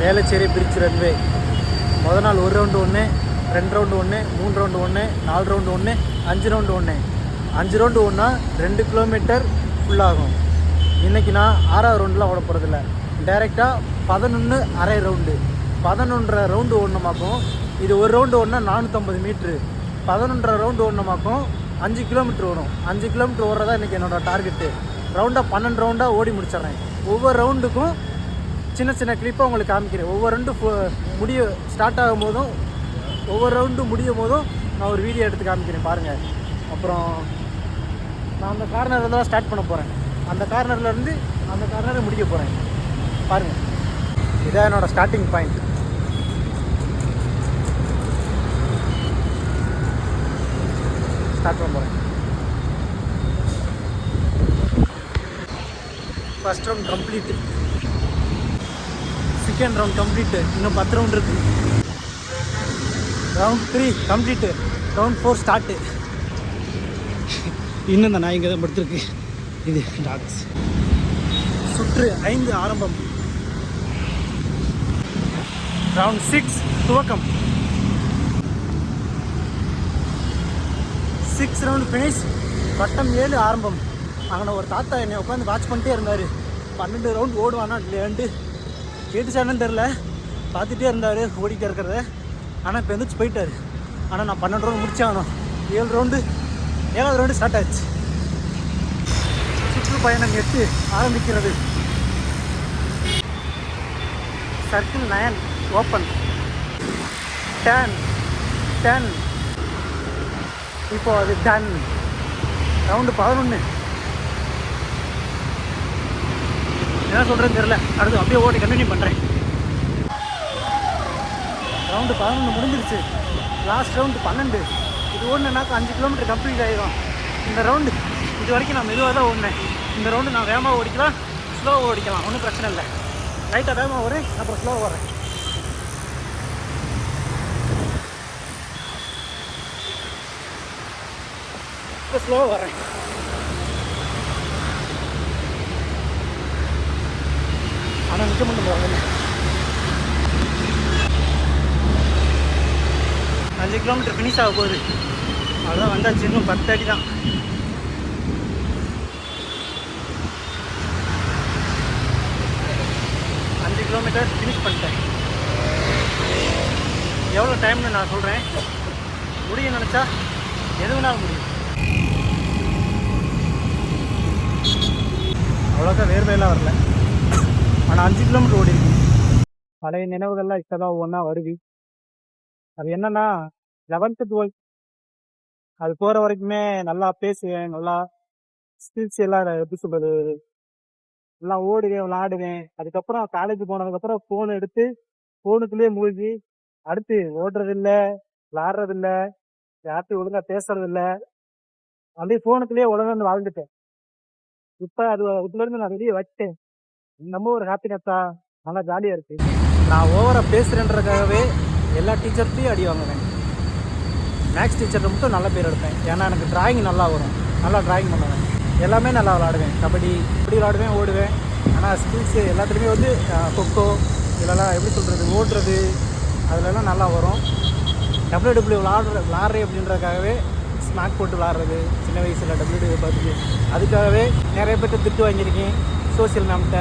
Velachery bridge runway. முதல் நாள் 1 round 1, 2 round 1, 3 round 1, 4 round 1, 5 round 1. 5 round ஒன்றா 2 கிலோமீட்டர் ஃபுல்லாகும். இன்றைக்கி நான் 6வது ரவுண்டில் ஓட போகிறதில்ல. டைரெக்டாக 11.5 ரவுண்டு 11.5 ரவுண்டு ஓடணுமாக்கும். இது ஒரு ரவுண்டு ஓடனா 450 மீட்ரு. 11.5 ரவுண்டு ஓடணுமாக்கும் 5 கிலோமீட்ரு வரும். 5 கிலோமீட்ரு ஓடுறதா இன்றைக்கி என்னோடய டார்கெட்டு. ரவுண்டாக 12 ரவுண்டாக ஓடி முடிச்சிட்றேன். ஒவ்வொரு ரவுண்டுக்கும் சின்ன சின்ன கிளிப்பாக உங்களுக்கு காமிக்கிறேன். ஒவ்வொரு ரவுண்டு ஸ்டார்ட் ஆகும் போதும் ஒவ்வொரு ரவுண்டு முடியும் போதும் நான் ஒரு வீடியோ எடுத்து காமிக்கிறேன் பாருங்கள். அப்புறம் நான் அந்த கார்னரில் தான் ஸ்டார்ட் பண்ண போகிறேன். அந்த கார்னர்லேருந்து அந்த கார்னரில் முடிக்க போகிறேன் பாருங்கள். இதான் என்னோடய ஸ்டார்டிங் பாயிண்ட். ஸ்டார்ட் பண்ண போகிறேன். First round complete. Second round complete. இன்னும் 10 ரவுண்ட் இருக்குது. Round 3 complete. Round 4 start. இன்னும் இந்த நாய் இங்கே தான் படுத்துருக்கு. இது டாக்ஸ். சுற்று 5 ஆரம்பம். ரவுண்ட் 6 துவக்கம். 6 ரவுண்ட் ஃபினிஷ். வட்டம் 7 ஆரம்பம். அங்கே ஒரு தாத்தா என்னை உட்காந்து வாட்ச் பண்ணிட்டே இருந்தார். 12 ரவுண்ட் ஓடுவானா இல்லையான்ட்டு கேட்டுச்சானு தெரில. பார்த்துட்டே இருந்தார் ஓடிக்கிட்டே இருக்கிறத. ஆனால் இப்போ எந்திரிச்சு போயிட்டார். ஆனால் நான் 12 ரவுண்ட் முடிச்சாகணும். 7வது ரவுண்டு ஸ்டார்ட் ஆச்சு. சுற்றுப்பயணம் 8 ஆரம்பிக்கிறது. Circle 9 open. 10 இப்போ அது டன். ரவுண்டு 11. என்ன சொல்கிறேன்னு தெரில. அடுத்து அப்படியே ஓடி கண்டினியூ பண்ணுறேன். ரவுண்டு 11 முடிஞ்சிருச்சு. Last round 12. இது ஓடினாக்கா 5 கிலோமீட்டர் கம்ப்ளீட் ஆகிடும். இந்த ரவுண்டு இது வரைக்கும் நான் மெதுவாக தான் ஓடினேன். இந்த ரவுண்டு நான் வேகமாக ஓடிக்கலாம், ஸ்லோவாக ஓடிக்கலாம், ஒன்றும் பிரச்சனை இல்லை. லைட்டாக வேகமாக ஓடுறேன், அப்புறம் ஸ்லோவாக ஓடுறேன். இப்போ ஸ்லோவாக வர்றேன். ஆனால் நிற்க மட்டும் போகிறாங்க. 5 கிலோமீட்டர் ஃபினிஷ் ஆக போகுது. அவ்வளோதான், வந்தாச்சு. இன்னும் 10 அடி தான். கிலோமீட்டர் ஃபினிஷ் பண்ணிட்டேன். எவ்வளோ டைம்னு நான் சொல்கிறேன். முடியும் நினச்சா எதுவுனாலும் முடியும். அவ்வளோக்கா வேர்வையெல்லாம் வரல. ஆனால் 5 கிலோமீட்டர் ஓடி இருக்கு. பழைய நினைவுகள்லாம் இப்போ தான் ஒவ்வொன்றா வருது. அது என்னென்னா 11th 12th அது போகிற வரைக்குமே நல்லா பேசுவேன், நல்லா ஸ்கில்ஸ் எல்லாம் எப்படி சொல்கிறது, எல்லாம் ஓடுவேன், விளாடுவேன். அதுக்கப்புறம் காலேஜ் போனதுக்கப்புறம் ஃபோன் எடுத்து ஃபோனுக்குள்ளேயே மூழ்கி அடுத்து ஓடுறதில்ல, விளாட்றதில்ல, யார்ட்டும் ஒழுங்காக பேசுறதில்ல, அப்படியே ஃபோனுக்குள்ளேயே உலகம் வாழ்ந்துட்டேன். இப்போ அதுலேருந்து நான் வெளியே வச்சிட்டேன். நம்ம ஒரு ஹாப்பினஸ்ஸா நல்லா ஜாலியாக இருக்கு. நான் ஓவராக பேசுகிறேன்றதுக்காகவே எல்லா டீச்சர்ட்டையும் அடி வாங்குவேன். மேக்ஸ் டீச்சர்கிட்ட மட்டும் நல்ல பேர் எடுப்பேன். ஏன்னா எனக்கு டிராயிங் நல்லா வரும், நல்லா டிராயிங் பண்ணுவேன், எல்லாமே நல்லா விளாடுவேன். கபடி விளாடுவேன், ஓடுவேன். ஆனால் ஸ்கில்ஸு எல்லாத்துலேயுமே வந்து கொக்கோ இதெல்லாம் எப்படி சொல்கிறது, ஓடுறது அதிலெல்லாம் நல்லா வரும். டபிள்யூ விளாட்றேன் அப்படின்றதுக்காகவே ஸ்மாக் போட்டு விளாட்றது சின்ன வயசில் டபிள்யூ பார்த்துட்டு அதுக்காகவே நிறைய பேர்ட்ட திட்டு வாங்கியிருக்கேன் சோசியல் மேம்கிட்ட.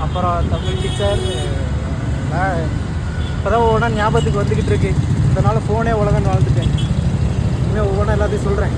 அப்புறம் தமிழ் டீச்சர் இப்போ தான் ஒவ்வொன்றா ஞாபகத்துக்கு வந்துக்கிட்டு இருக்கு. இதனால் ஃபோனே உலகன்னு வாழ்ந்துட்டேன். இனிமேல் ஒவ்வொன்றா எல்லாத்தையும் சொல்கிறேன்.